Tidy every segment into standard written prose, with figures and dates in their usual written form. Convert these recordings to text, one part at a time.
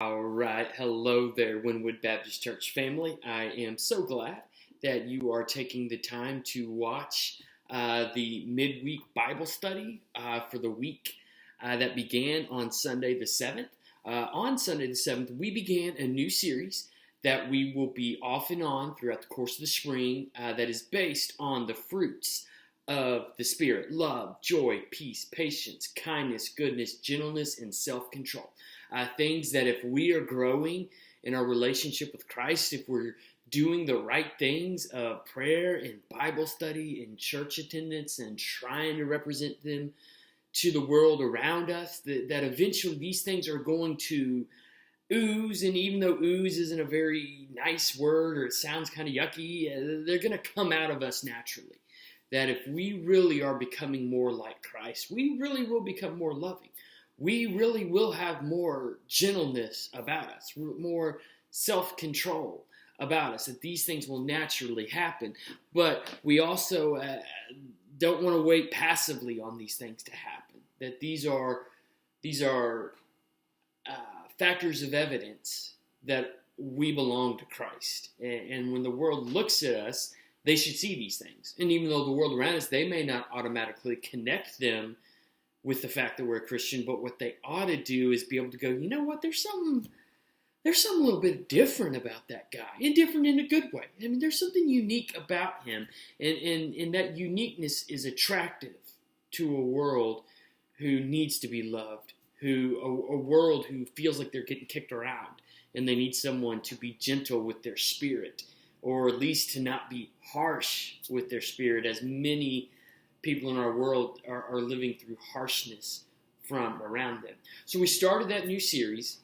All right. Hello there, Winwood Baptist Church family. I am so glad that you are taking the time to watch the midweek Bible study for the week that began on Sunday the 7th. On Sunday the 7th, we began a new series that we will be off and on throughout the course of the spring that is based on the fruits of the Spirit: love, joy, peace, patience, kindness, goodness, gentleness, and self-control. Things that if we are growing in our relationship with Christ, if we're doing the right things of prayer and Bible study and church attendance and trying to represent them to the world around us, that eventually these things are going to ooze. And even though ooze isn't a very nice word or it sounds kind of yucky, they're going to come out of us naturally. That if we really are becoming more like Christ, we really will become more loving. We really will have more gentleness about us, more self-control about us, that these things will naturally happen. But we also don't want to wait passively on these things to happen, that these are factors of evidence that we belong to Christ. And when the world looks at us, they should see these things. And even though the world around us, they may not automatically connect them with the fact that we're a Christian, but what they ought to do is be able to go, you know what, there's something a little bit different about that guy, and different in a good way. I mean, there's something unique about him, and that uniqueness is attractive to a world who needs to be loved, a world who feels like they're getting kicked around, and they need someone to be gentle with their spirit, or at least to not be harsh with their spirit, as many people in our world are living through harshness from around them. So we started that new series,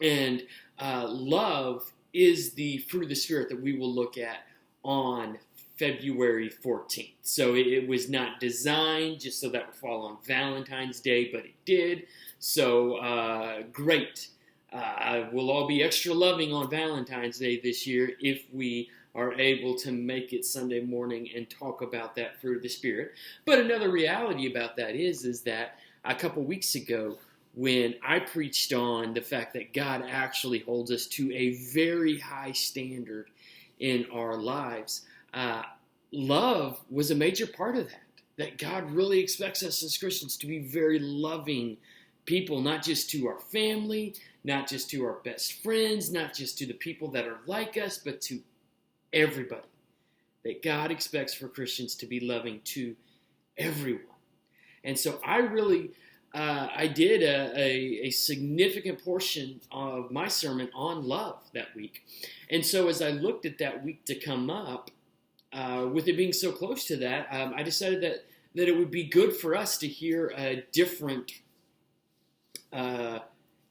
and love is the fruit of the Spirit that we will look at on February 14th. So it was not designed just so that would fall on Valentine's Day, but it did. So great. We'll all be extra loving on Valentine's Day this year if we are able to make it Sunday morning and talk about that fruit of the Spirit. But another reality about that is that a couple weeks ago, when I preached on the fact that God actually holds us to a very high standard in our lives, love was a major part of that God really expects us as Christians to be very loving people, not just to our family, not just to our best friends, not just to the people that are like us, but to everybody. That God expects for Christians to be loving to everyone. And so I did a significant portion of my sermon on love that week. And so as I looked at that week to come up, with it being so close to that, I decided that it would be good for us to hear a different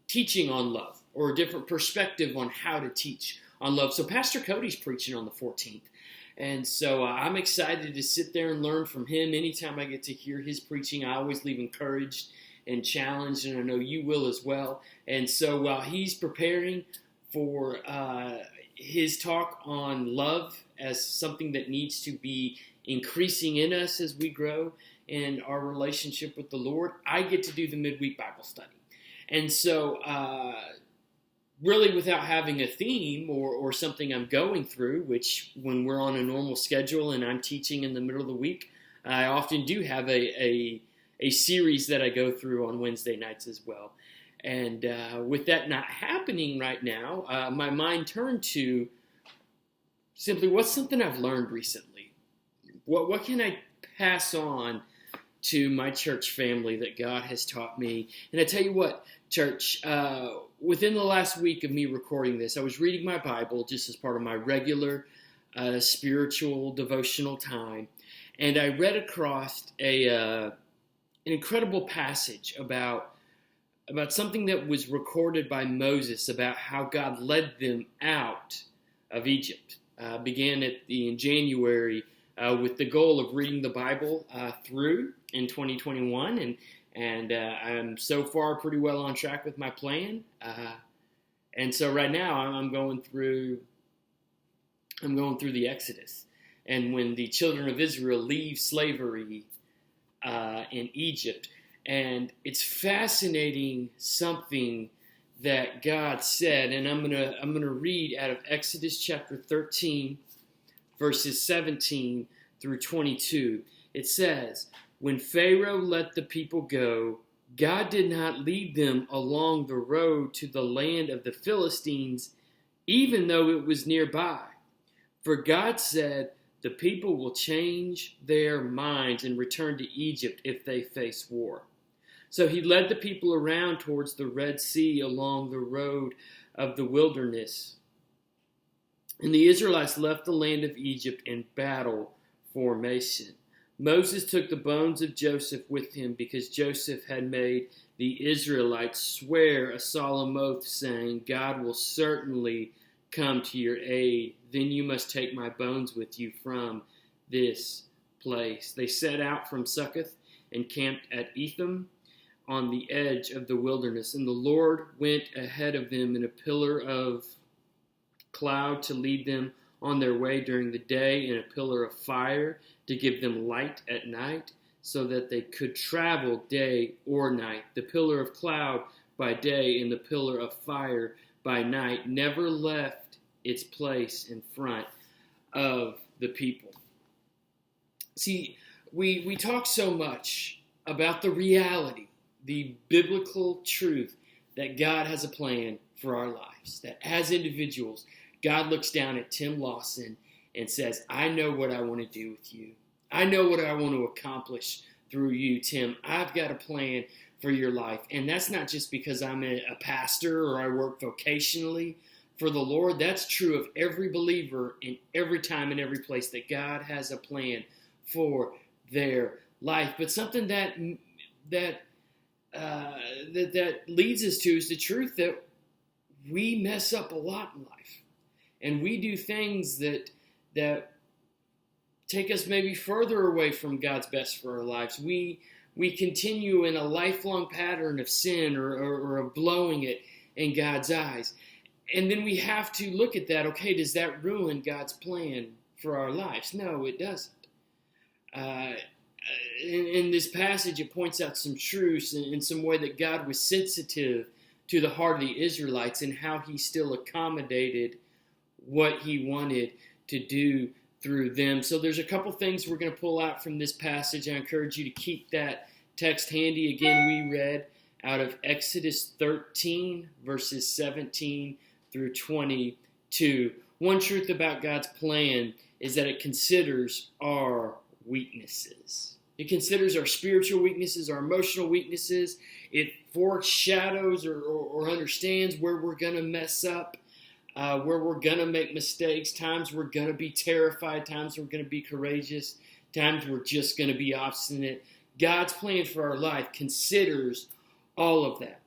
teaching on love, or a different perspective on how to teach on love. So Pastor Cody's preaching on the 14th. And so I'm excited to sit there and learn from him. Anytime I get to hear his preaching, I always leave encouraged and challenged, and I know you will as well. And so while he's preparing for his talk on love as something that needs to be increasing in us as we grow in our relationship with the Lord, I get to do the midweek Bible study. And so really without having a theme or something I'm going through, which when we're on a normal schedule and I'm teaching in the middle of the week, I often do have a series that I go through on Wednesday nights as well. And with that not happening right now, my mind turned to simply, what's something I've learned recently? What can I pass on to my church family that God has taught me? And I tell you what, church, within the last week of me recording this, I was reading my Bible just as part of my regular spiritual devotional time, and I read across an incredible passage about something that was recorded by Moses about how God led them out of Egypt. Began in January with the goal of reading the Bible through in 2021, and I'm so far pretty well on track with my plan. And so right now I'm going through the Exodus, and when the children of Israel leave slavery in Egypt. And it's fascinating something that God said, and I'm gonna read out of Exodus chapter 13, verses 17 through 22. It says, "When Pharaoh let the people go, God did not lead them along the road to the land of the Philistines, even though it was nearby. For God said, the people will change their minds and return to Egypt if they face war. So he led the people around towards the Red Sea along the road of the wilderness. And the Israelites left the land of Egypt in battle formation. Moses took the bones of Joseph with him because Joseph had made the Israelites swear a solemn oath, saying, God will certainly come to your aid. Then you must take my bones with you from this place. They set out from Succoth and camped at Etham on the edge of the wilderness. And the Lord went ahead of them in a pillar of cloud to lead them on their way during the day, and a pillar of fire to give them light at night, so that they could travel day or night. The pillar of cloud by day and the pillar of fire by night never left its place in front of the people. See, we talk so much about the reality, the biblical truth that God has a plan for our lives, that as individuals, God looks down at Tim Lawson and says, I know what I want to do with you. I know what I want to accomplish through you, Tim. I've got a plan for your life. And that's not just because I'm a pastor or I work vocationally for the Lord. That's true of every believer in every time and every place, that God has a plan for their life. But something that leads us to is the truth that we mess up a lot in life. And we do things that take us maybe further away from God's best for our lives. We continue in a lifelong pattern of sin or of blowing it in God's eyes. And then we have to look at that. Okay, does that ruin God's plan for our lives? No, it doesn't. In this passage, it points out some truths in some way that God was sensitive to the heart of the Israelites and how he still accommodated what he wanted to do through them. So there's a couple things we're going to pull out from this passage. I encourage you to keep that text handy. Again, we read out of Exodus 13, verses 17 through 22. One truth about God's plan is that it considers our weaknesses. It considers our spiritual weaknesses, our emotional weaknesses. It foreshadows or understands where we're going to mess up, where we're going to make mistakes, times we're going to be terrified, times we're going to be courageous, times we're just going to be obstinate. God's plan for our life considers all of that.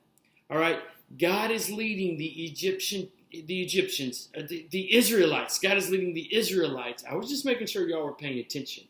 All right? God is leading the Israelites. God is leading the Israelites. I was just making sure y'all were paying attention.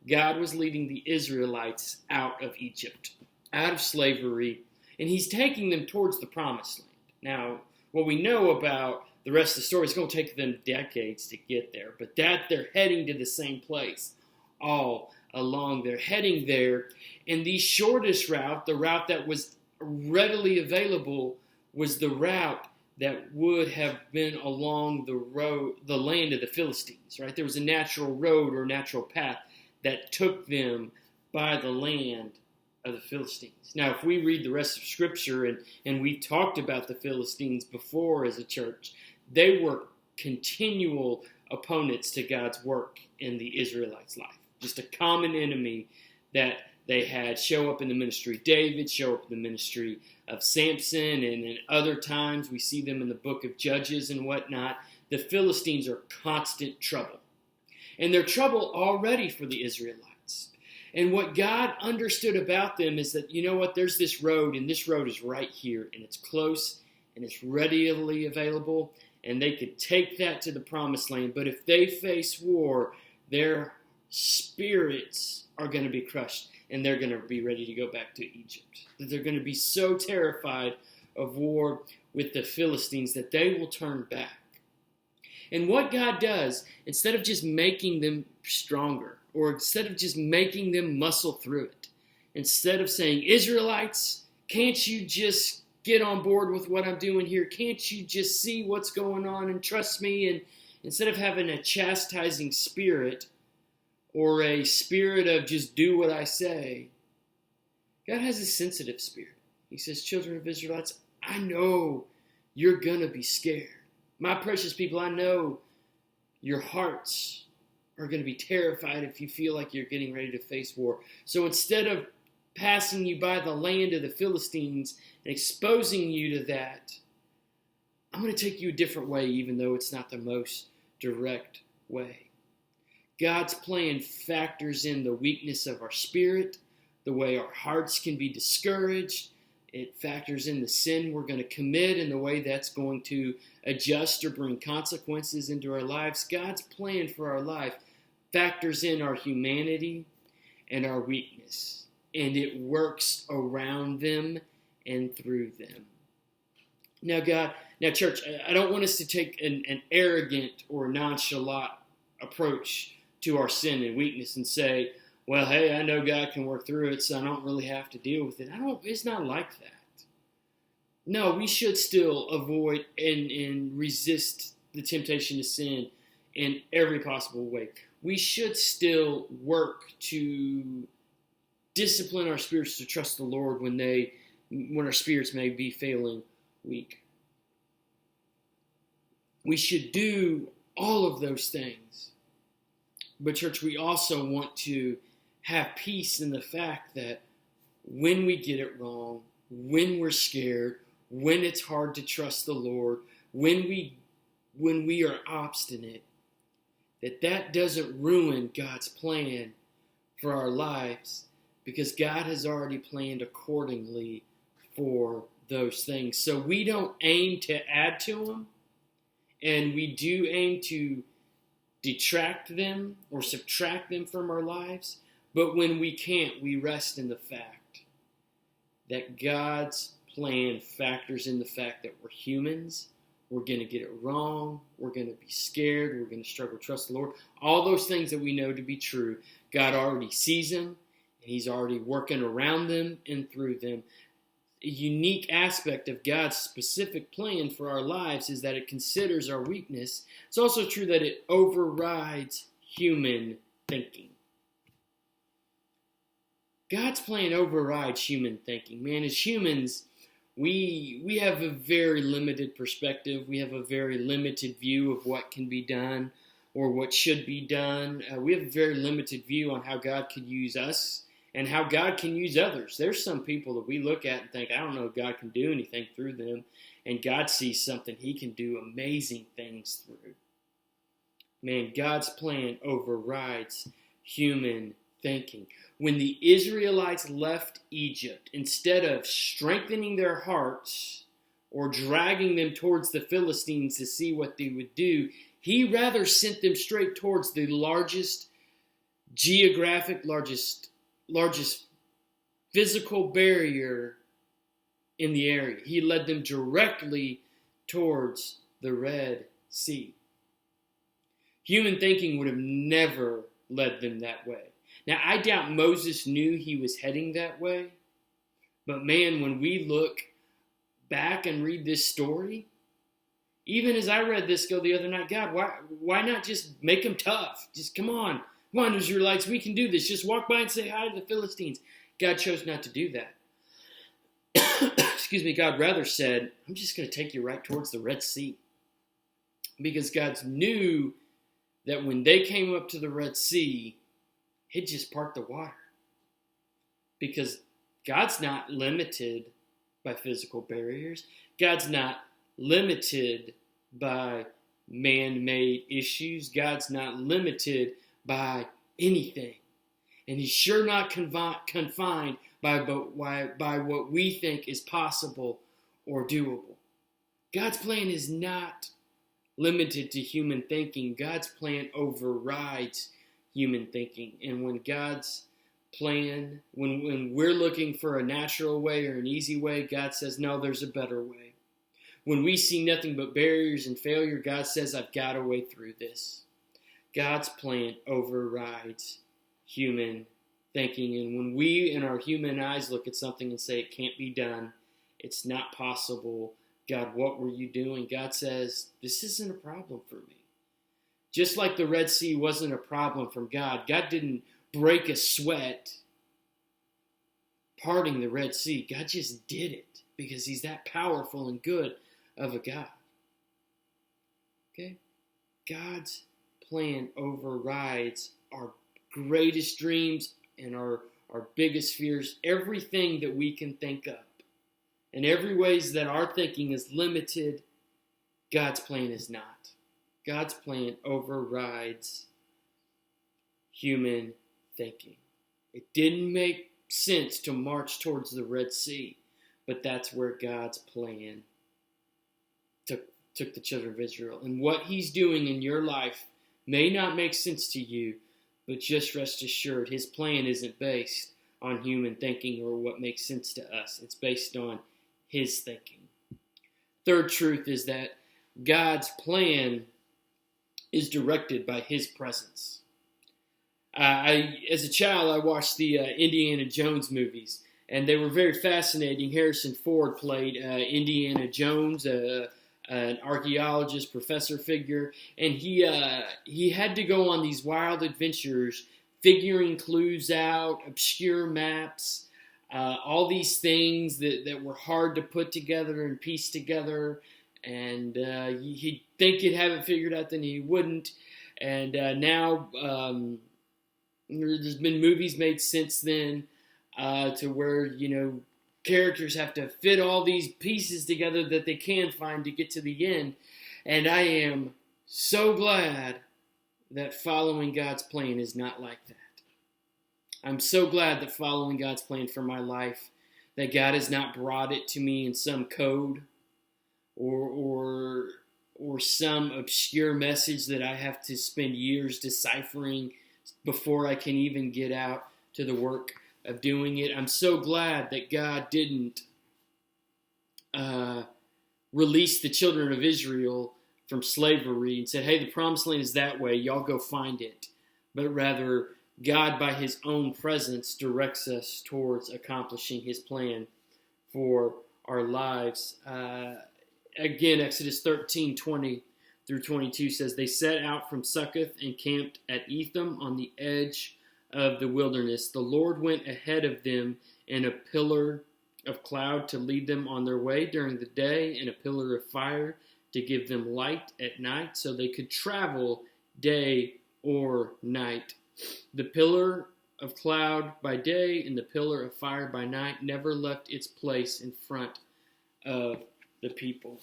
God was leading the Israelites out of Egypt, out of slavery, and he's taking them towards the promised land. Now, what we know about the rest of the story, it's going to take them decades to get there, but that they're heading to the same place all along. They're heading there, and the shortest route, the route that was readily available, was the route that would have been along the land of the Philistines, right? There was a natural road or natural path that took them by the land of the Philistines. Now, if we read the rest of Scripture, and we talked about the Philistines before as a church, they were continual opponents to God's work in the Israelites' life. Just a common enemy that they had show up in the ministry of David, show up in the ministry of Samson, and in other times we see them in the book of Judges and whatnot. The Philistines are constant trouble. And they're trouble already for the Israelites. And what God understood about them is that, you know what, there's this road, and this road is right here, and it's close, and it's readily available, and they could take that to the promised land. But if they face war, their spirits are going to be crushed, and they're going to be ready to go back to Egypt. That they're going to be so terrified of war with the Philistines that they will turn back. And what God does, instead of just making them stronger, or instead of just making them muscle through it, instead of saying, Israelites, can't you just get on board with what I'm doing here? Can't you just see what's going on and trust me? And instead of having a chastising spirit or a spirit of just do what I say, God has a sensitive spirit. He says, children of Israelites, I know you're going to be scared. My precious people, I know your hearts are going to be terrified if you feel like you're getting ready to face war. So instead of passing you by the land of the Philistines and exposing you to that, I'm going to take you a different way, even though it's not the most direct way. God's plan factors in the weakness of our spirit, the way our hearts can be discouraged. It factors in the sin we're going to commit and the way that's going to adjust or bring consequences into our lives. God's plan for our life factors in our humanity and our weakness, and it works around them and through them. Now, church, I don't want us to take an arrogant or nonchalant approach to our sin and weakness and say, well, hey, I know God can work through it, so I don't really have to deal with it. It's not like that. No, we should still avoid and resist the temptation to sin in every possible way. We should still work to discipline our spirits to trust the Lord when our spirits may be failing weak. We should do all of those things. But church, we also want to have peace in the fact that when we get it wrong, when we're scared, when it's hard to trust the Lord, when we are obstinate, that doesn't ruin God's plan for our lives, because God has already planned accordingly for those things. So we don't aim to add to them, and we do aim to detract them or subtract them from our lives. But when we can't, we rest in the fact that God's plan factors in the fact that we're humans. We're going to get it wrong. We're going to be scared. We're going to struggle to trust the Lord. All those things that we know to be true, God already sees them, and He's already working around them and through them. A unique aspect of God's specific plan for our lives is that it considers our weakness. It's also true that it overrides human thinking. God's plan overrides human thinking. Man, as humans, we have a very limited perspective. We have a very limited view of what can be done or what should be done. We have a very limited view on how God could use us and how God can use others. There's some people that we look at and think, I don't know if God can do anything through them. And God sees something He can do amazing things through. Man, God's plan overrides human thinking. When the Israelites left Egypt, instead of strengthening their hearts or dragging them towards the Philistines to see what they would do, He rather sent them straight towards the largest physical barrier in the area. He led them directly towards the Red Sea. Human thinking would have never led them that way. Now, I doubt Moses knew he was heading that way. But man, when we look back and read this story, even as I read this the other night, God, why not just make them tough? Just come on, Israelites, we can do this. Just walk by and say hi to the Philistines. God chose not to do that. Excuse me, God rather said, I'm just going to take you right towards the Red Sea. Because God knew that when they came up to the Red Sea, He'd just part the water. Because God's not limited by physical barriers. God's not limited by man-made issues. God's not limited by anything. And He's sure not confined by what we think is possible or doable. God's plan is not limited to human thinking. God's plan overrides human thinking. And when God's plan, when we're looking for a natural way or an easy way, God says, no, there's a better way. When we see nothing but barriers and failure, God says, I've got a way through this. God's plan overrides human thinking. And when we in our human eyes look at something and say it can't be done, It's not possible. God, what were you doing? God says, this isn't a problem for me. Just like the Red Sea wasn't a problem from God. God didn't break a sweat parting the Red Sea. God just did it because he's that powerful and good of a God. Okay? God's plan overrides our greatest dreams and our biggest fears, everything that we can think of. In every ways that our thinking is limited, God's plan is not. God's plan overrides human thinking. It didn't make sense to march towards the Red Sea, but that's where God's plan took the children of Israel. And what he's doing in your life may not make sense to you, but just rest assured, his plan isn't based on human thinking or what makes sense to us. It's based on his thinking. Third truth is that God's plan is directed by his presence. As a child, I watched the Indiana Jones movies, and they were very fascinating. Harrison Ford played Indiana Jones, an archaeologist, professor figure, and he had to go on these wild adventures, figuring clues out, obscure maps, all these things that were hard to put together and piece together. And he'd think he'd have it figured out, then he wouldn't. And now there's been movies made since then to where, characters have to fit all these pieces together that they can find to get to the end. And I am so glad that following God's plan is not like that. I'm so glad that following God's plan for my life, that God has not brought it to me in some code or some obscure message that I have to spend years deciphering before I can even get out to the work of doing it. I'm so glad that God didn't release the children of Israel from slavery and said, hey, the promised land is that way, y'all go find it. But rather, God, by his own presence, directs us towards accomplishing his plan for our lives. Again, Exodus 13:20 through 22 says, they set out from Succoth and camped at Etham on the edge of the wilderness. The Lord went ahead of them in a pillar of cloud to lead them on their way during the day, and a pillar of fire to give them light at night, so they could travel day or night. The pillar of cloud by day and the pillar of fire by night never left its place in front of the people.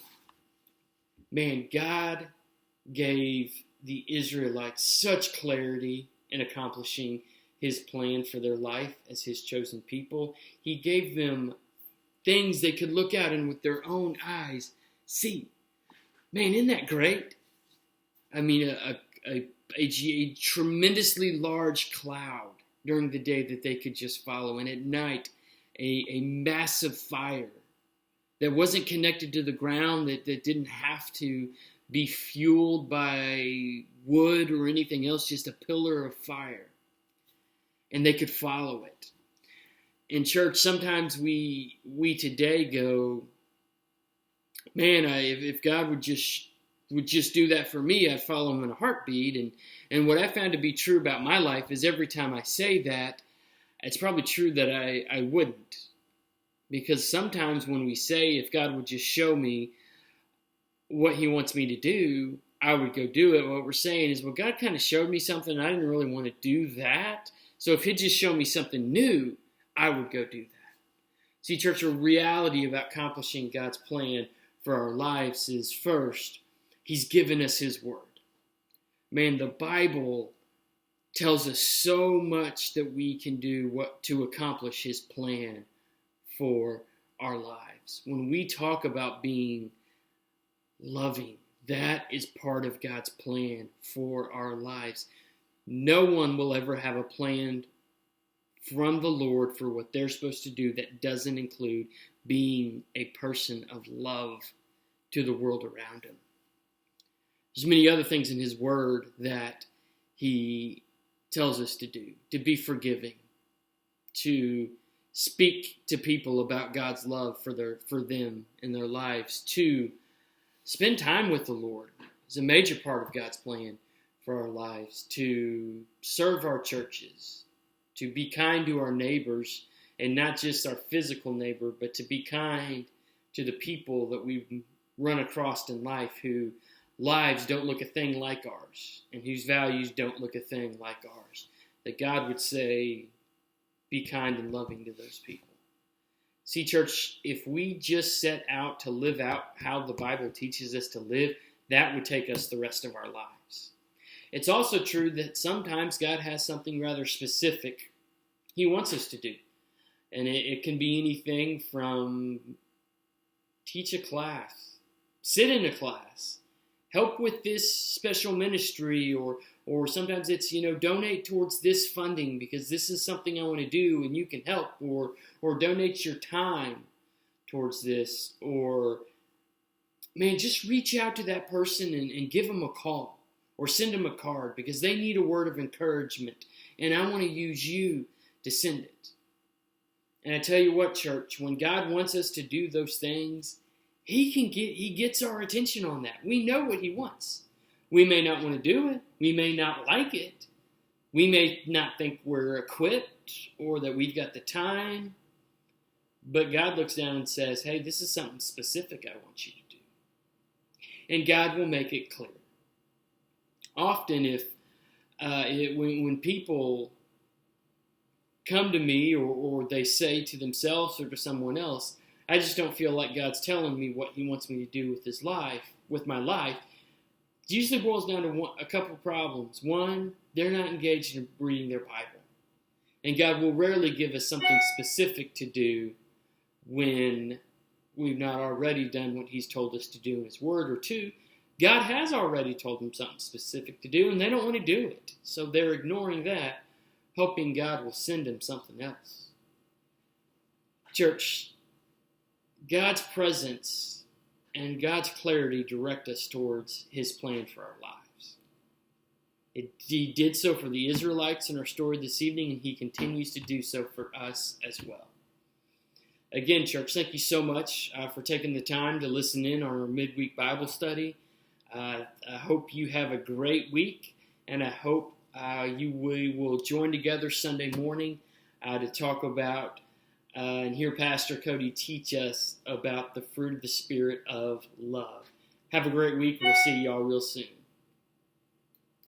Man, God gave the Israelites such clarity in accomplishing his plan for their life as his chosen people. He gave them things they could look at and with their own eyes see. Man, isn't that great? I mean, a tremendously large cloud during the day that they could just follow, and at night, a massive fire that wasn't connected to the ground, that didn't have to be fueled by wood or anything else, just a pillar of fire. And they could follow it. In church, sometimes we today go, man, if God would just do that for me, I'd follow him in a heartbeat. And what I found to be true about my life is every time I say that, it's probably true that I wouldn't. Because sometimes when we say, if God would just show me what he wants me to do, I would go do it. What we're saying is, well, God kind of showed me something, and I didn't really want to do that. So if he'd just show me something new, I would go do that. See, church, a reality about accomplishing God's plan for our lives is, first, he's given us his word. Man, the Bible tells us so much that we can do to accomplish his plan for our lives. When we talk about being loving, that is part of God's plan for our lives. No one will ever have a plan from the Lord for what they're supposed to do that doesn't include being a person of love to the world around him. There's many other things in his word that he tells us to do, to be forgiving, to speak to people about God's love for them in their lives. 2, spend time with the Lord. It's a major part of God's plan for our lives. To serve our churches, to be kind to our neighbors, and not just our physical neighbor, but to be kind to the people that we run across in life who lives don't look a thing like ours and whose values don't look a thing like ours. That God would say, be kind and loving to those people. See, church, if we just set out to live out how the Bible teaches us to live, that would take us the rest of our lives. It's also true that sometimes God has something rather specific He wants us to do. And it can be anything from teach a class, sit in a class, help with this special ministry, or sometimes it's, donate towards this funding because this is something I want to do and you can help, or donate your time towards this, or, man, just reach out to that person and give them a call or send them a card because they need a word of encouragement and I want to use you to send it. And I tell you what, church, when God wants us to do those things, He gets our attention on that. We know what He wants. We may not want to do it. We may not like it. We may not think we're equipped or that we've got the time. But God looks down and says, hey, this is something specific I want you to do. And God will make it clear. Often when people come to me or they say to themselves or to someone else, I just don't feel like God's telling me what He wants me to do with my life, it usually boils down to a couple of problems. One, they're not engaged in reading their Bible. And God will rarely give us something specific to do when we've not already done what He's told us to do in His Word. Or 2, God has already told them something specific to do and they don't want to do it. So they're ignoring that, hoping God will send them something else. Church, God's presence and God's clarity direct us towards His plan for our lives. He did so for the Israelites in our story this evening, and He continues to do so for us as well. Again, church, thank you so much for taking the time to listen in on our midweek Bible study. I hope you have a great week, and I hope we will join together Sunday morning to talk about and hear Pastor Cody teach us about the fruit of the Spirit of love. Have a great week. We'll see y'all real soon.